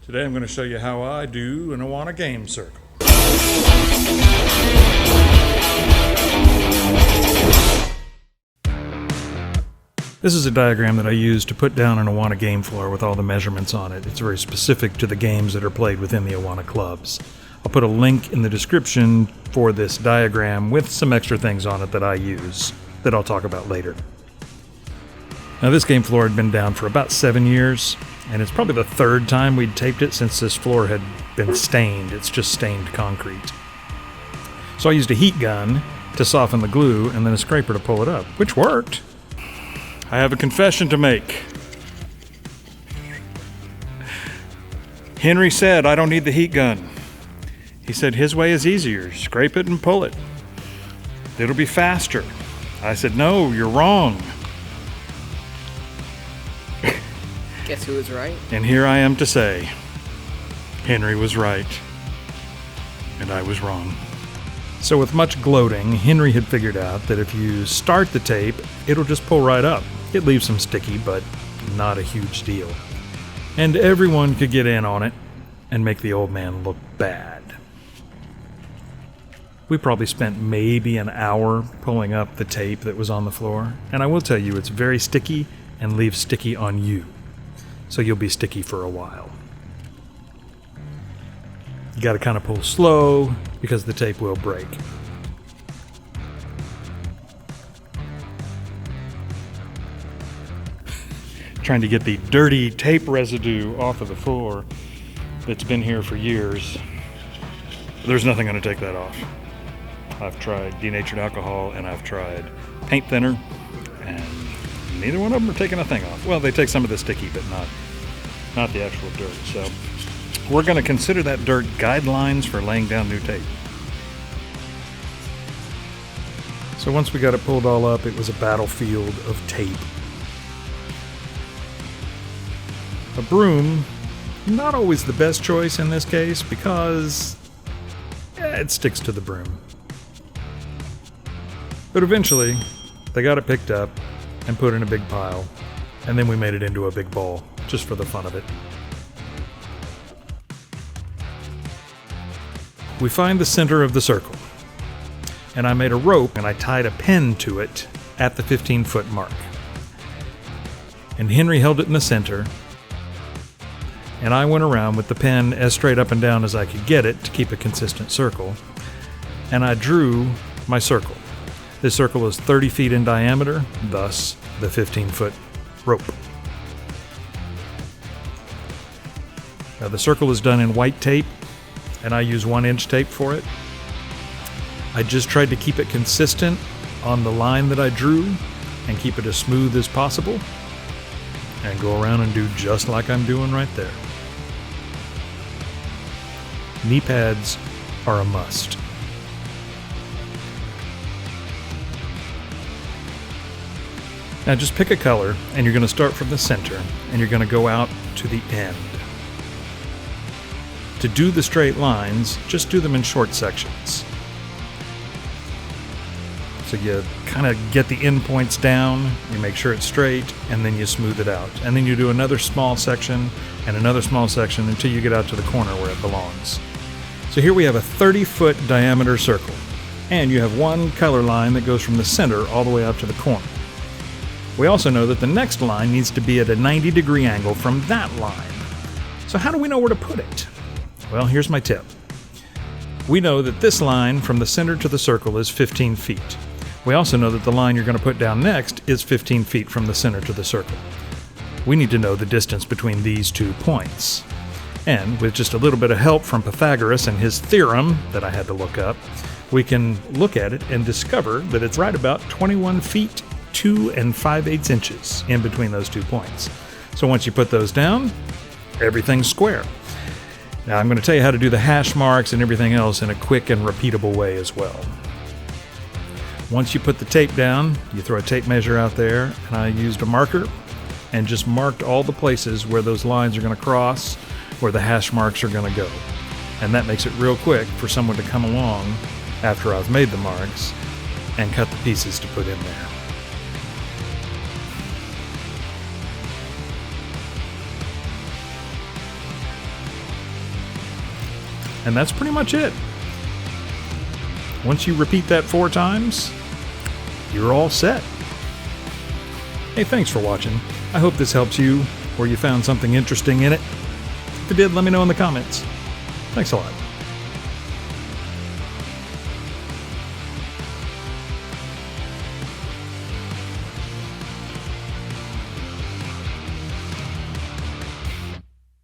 Today I'm going to show you how I do an Awana game circle. This is a diagram that I use to put down an Awana game floor with all the measurements on it. It's very specific to the games that are played within the Awana clubs. I'll put a link in the description for this diagram with some extra things on it that I use that I'll talk about later. Now this game floor had been down for about 7 years, and it's probably the third time we'd taped it since this floor had been stained. It's just stained concrete. So I used a heat gun to soften the glue and then a scraper to pull it up, which worked. I have a confession to make. Henry said I don't need the heat gun. He said his way is easier. Scrape it and pull it. It'll be faster. I said, no, you're wrong. Guess who was right? And here I am to say, Henry was right, and I was wrong. So with much gloating, Henry had figured out that if you start the tape, it'll just pull right up. It leaves some sticky, but not a huge deal. And everyone could get in on it and make the old man look bad. We probably spent maybe an hour pulling up the tape that was on the floor, and I will tell you it's very sticky and leaves sticky on you. So you'll be sticky for a while. You gotta kind of pull slow because the tape will break. Trying to get the dirty tape residue off of the floor that's been here for years. There's nothing gonna take that off. I've tried denatured alcohol and I've tried paint thinner, and neither one of them are taking a thing off. Well, they take some of the sticky, but not the actual dirt. So we're going to consider that dirt guidelines for laying down new tape. So once we got it pulled all up, it was a battlefield of tape. A broom, not always the best choice in this case because it sticks to the broom. But eventually, they got it picked up and put in a big pile, and then we made it into a big ball, just for the fun of it. We find the center of the circle, and I made a rope and I tied a pin to it at the 15-foot mark. And Henry held it in the center, and I went around with the pin as straight up and down as I could get it to keep a consistent circle, and I drew my circle. This circle is 30 feet in diameter, thus the 15-foot rope. Now the circle is done in white tape, and I use 1-inch tape for it. I just tried to keep it consistent on the line that I drew and keep it as smooth as possible, and go around and do just like I'm doing right there. Knee pads are a must. Now just pick a color, and you're going to start from the center, and you're going to go out to the end. To do the straight lines, just do them in short sections. So you kind of get the end points down, you make sure it's straight, and then you smooth it out. And then you do another small section, and another small section, until you get out to the corner where it belongs. So here we have a 30-foot diameter circle, and you have one color line that goes from the center all the way out to the corner. We also know that the next line needs to be at a 90-degree angle from that line. So how do we know where to put it? Well, here's my tip. We know that this line from the center to the circle is 15 feet. We also know that the line you're going to put down next is 15 feet from the center to the circle. We need to know the distance between these 2 points. And with just a little bit of help from Pythagoras and his theorem that I had to look up, we can look at it and discover that it's right about 21 feet 2 5/8 inches in between those 2 points. So once you put those down, everything's square. Now I'm going to tell you how to do the hash marks and everything else in a quick and repeatable way as well. Once you put the tape down, you throw a tape measure out there, and I used a marker and just marked all the places where those lines are going to cross, where the hash marks are going to go. And that makes it real quick for someone to come along after I've made the marks and cut the pieces to put in there. And that's pretty much it. Once you repeat that 4 times, you're all set. Hey, thanks for watching. I hope this helps you, or you found something interesting in it. If it did, let me know in the comments. Thanks a lot.